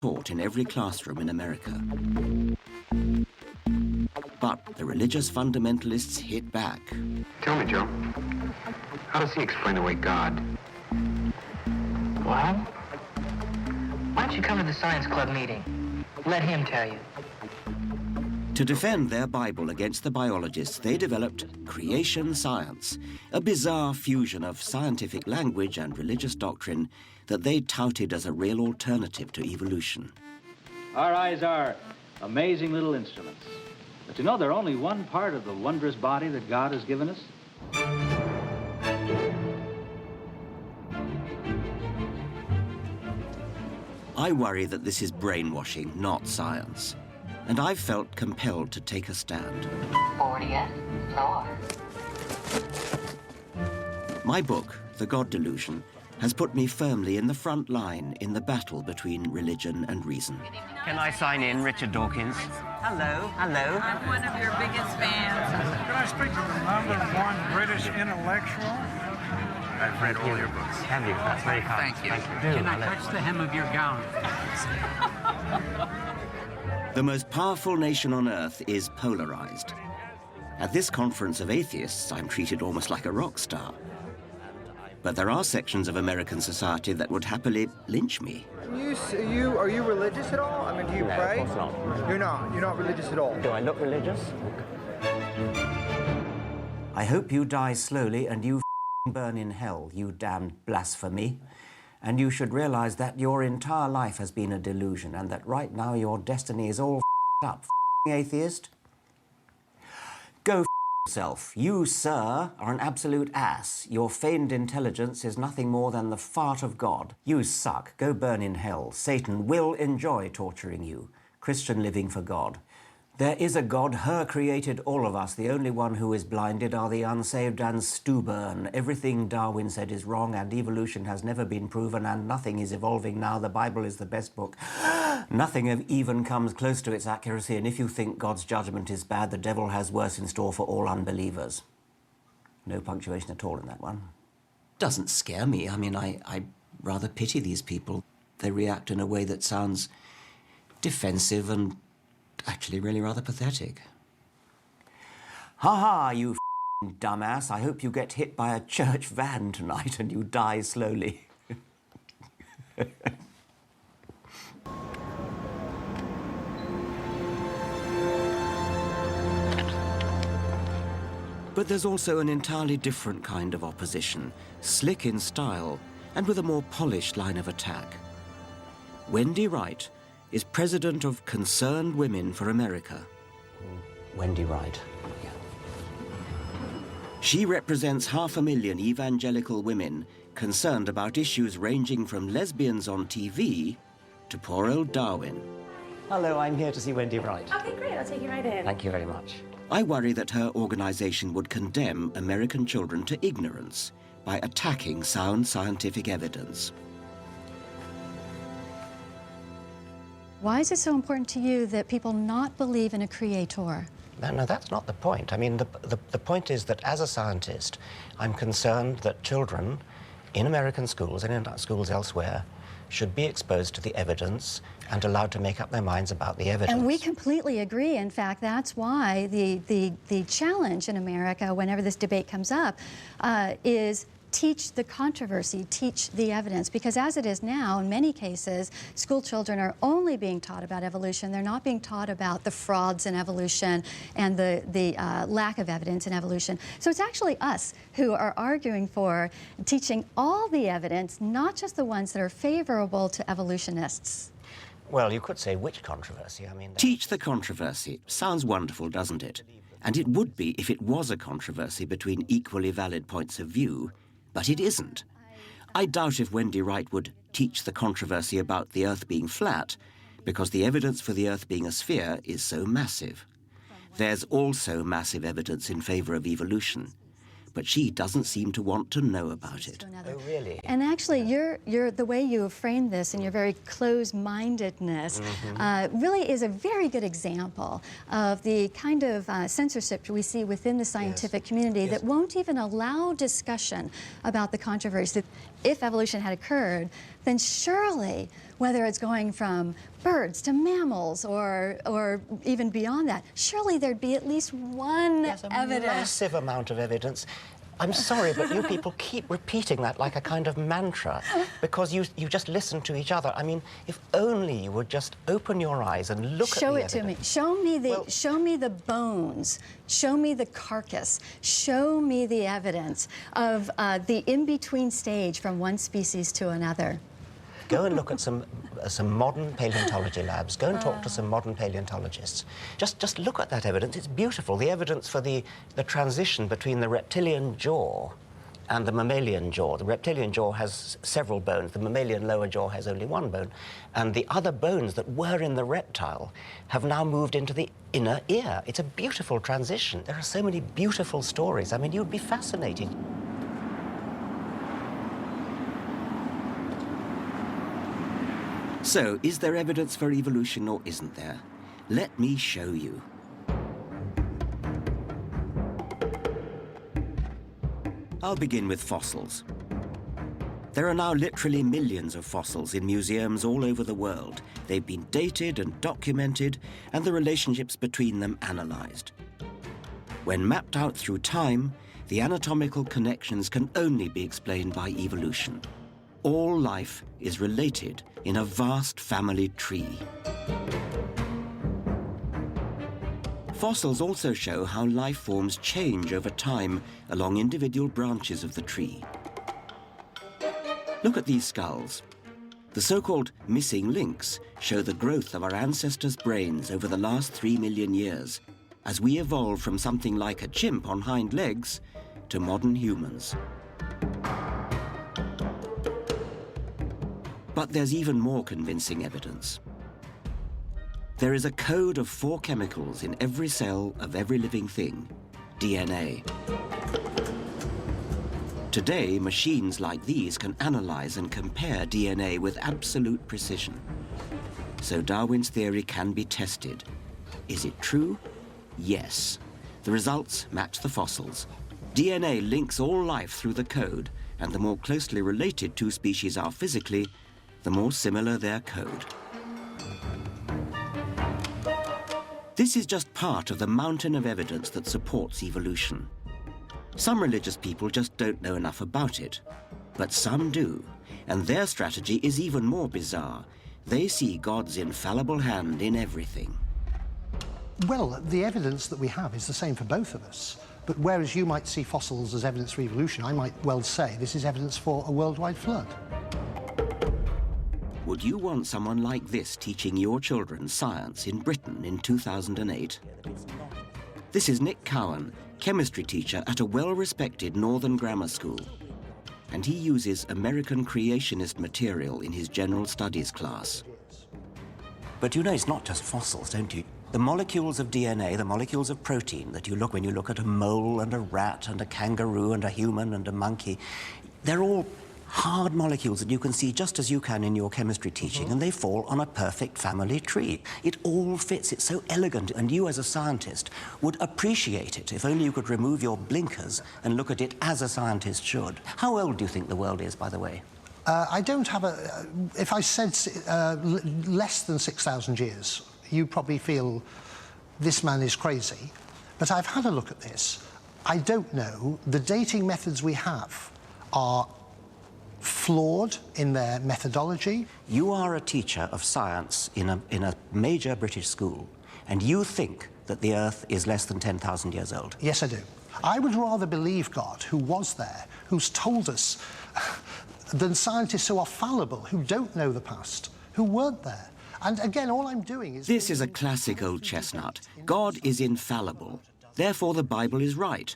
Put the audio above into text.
taught in every classroom in America. But the religious fundamentalists hit back. Tell me, Joe, how does he explain away God? Well, why don't you come to the science club meeting? Let him tell you. To defend their Bible against the biologists, they developed creation science, a bizarre fusion of scientific language and religious doctrine that they touted as a real alternative to evolution. Our eyes are amazing little instruments. But you know, they're only one part of the wondrous body that God has given us. I worry that this is brainwashing, not science. And I've felt compelled to take a stand. 40th floor. My book, The God Delusion, has put me firmly in the front line in the battle between religion and reason. Can I sign in, Richard Dawkins? Hello, hello. I'm one of your biggest fans. Can I speak to the #1 British intellectual? I've read all your books. Have you? That's very kind. Thank you. Do. Can I touch the hem of your gown? The most powerful nation on earth is polarized. At this conference of atheists, I'm treated almost like a rock star. But there are sections of American society that would happily lynch me. Are you religious at all? I mean, do you pray? No, of course not. You're not. You're not religious at all. Do I look religious? I hope you die slowly and you burn in hell, you damned blasphemy. And you should realize that your entire life has been a delusion and that right now your destiny is all up, atheist. Go yourself. You, sir, are an absolute ass. Your feigned intelligence is nothing more than the fart of God. You suck. Go burn in hell. Satan will enjoy torturing you. Christian living for God. There is a God, her created all of us. The only one who is blinded are the unsaved and stubborn. Everything Darwin said is wrong and evolution has never been proven and nothing is evolving now. The Bible is the best book. Nothing even comes close to its accuracy, and if you think God's judgment is bad, the devil has worse in store for all unbelievers. No punctuation at all in that one. Doesn't scare me. I mean, I rather pity these people. They react in a way that sounds defensive and actually really rather pathetic. Ha-ha, you dumbass. I hope you get hit by a church van tonight and you die slowly. But there's also an entirely different kind of opposition, slick in style and with a more polished line of attack. Wendy Wright is president of Concerned Women for America. Wendy Wright. Yeah. She represents 500,000 evangelical women concerned about issues ranging from lesbians on TV to poor old Darwin. Hello, I'm here to see Wendy Wright. Okay, great. I'll take you right in. Thank you very much. I worry that her organization would condemn American children to ignorance by attacking sound scientific evidence. Why is it so important to you that people not believe in a creator? No, that's not the point. I mean, the point is that as a scientist, I'm concerned that children in American schools and in schools elsewhere should be exposed to the evidence and allowed to make up their minds about the evidence. And we completely agree. In fact, that's why the challenge in America, whenever this debate comes up, is teach the controversy, teach the evidence. Because as it is now, in many cases, school children are only being taught about evolution. They're not being taught about the frauds in evolution and the lack of evidence in evolution. So it's actually us who are arguing for teaching all the evidence, not just the ones that are favorable to evolutionists. Well, you could say which controversy. I mean, Teach the controversy. Sounds wonderful, doesn't it? And it would be if it was a controversy between equally valid points of view. But it isn't. I doubt if Wendy Wright would teach the controversy about the Earth being flat, because the evidence for the Earth being a sphere is so massive. There's also massive evidence in favor of evolution, but she doesn't seem to want to know about it. Oh, really? And actually, the way you have framed this and your very closed-mindedness really is a very good example of the kind of censorship we see within the scientific community that won't even allow discussion about the controversy. If evolution had occurred, then surely whether it's going from birds to mammals or even beyond that, surely there'd be at least one There's a evidence. massive amount of evidence. I'm sorry, but you people keep repeating that like a kind of mantra because you just listen to each other. I mean, if only you would just open your eyes and look at the evidence. Show it to me. Show me the bones. Show me the carcass. Show me the evidence of the in-between stage from one species to another. Go and look at some modern paleontology labs. Go and talk to some modern paleontologists. Just look at that evidence. It's beautiful. The evidence for the transition between the reptilian jaw and the mammalian jaw. The reptilian jaw has several bones. The mammalian lower jaw has only one bone. And the other bones that were in the reptile have now moved into the inner ear. It's a beautiful transition. There are so many beautiful stories. I mean, you'd be fascinated. So, is there evidence for evolution or isn't there? Let me show you. I'll begin with fossils. There are now literally millions of fossils in museums all over the world. They've been dated and documented, and the relationships between them analysed. When mapped out through time, the anatomical connections can only be explained by evolution. All life is related in a vast family tree. Fossils also show how life forms change over time along individual branches of the tree. Look at these skulls. The so-called missing links show the growth of our ancestors' brains over the last 3 million years, as we evolved from something like a chimp on hind legs to modern humans. But there's even more convincing evidence. There is a code of 4 chemicals in every cell of every living thing, DNA. Today, machines like these can analyze and compare DNA with absolute precision. So Darwin's theory can be tested. Is it true? Yes. The results match the fossils. DNA links all life through the code, and the more closely related 2 species are physically, the more similar their code. This is just part of the mountain of evidence that supports evolution. Some religious people just don't know enough about it, but some do, and their strategy is even more bizarre. They see God's infallible hand in everything. Well, the evidence that we have is the same for both of us. But whereas you might see fossils as evidence for evolution, I might well say this is evidence for a worldwide flood. Would you want someone like this teaching your children science in Britain in 2008? This is Nick Cowan, chemistry teacher at a well-respected northern grammar school. And he uses American creationist material in his general studies class. But you know it's not just fossils, don't you? The molecules of DNA, the molecules of protein that you look when you look at a mole and a rat and a kangaroo and a human and a monkey, they're all hard molecules that you can see just as you can in your chemistry teaching, and they fall on a perfect family tree. It all fits. It's so elegant, and you as a scientist would appreciate it if only you could remove your blinkers and look at it as a scientist should. How old do you think the world is, by the way? I don't have a... If I said less than 6,000 years, you probably feel this man is crazy. But I've had a look at this. I don't know. The dating methods we have are flawed in their methodology. You are a teacher of science in a major British school, and you think that the Earth is less than 10,000 years old. Yes, I do. I would rather believe God, who was there, who's told us, than scientists who are fallible, who don't know the past, who weren't there. And again, all I'm doing is... This is a classic old chestnut. God is infallible. Therefore, the Bible is right.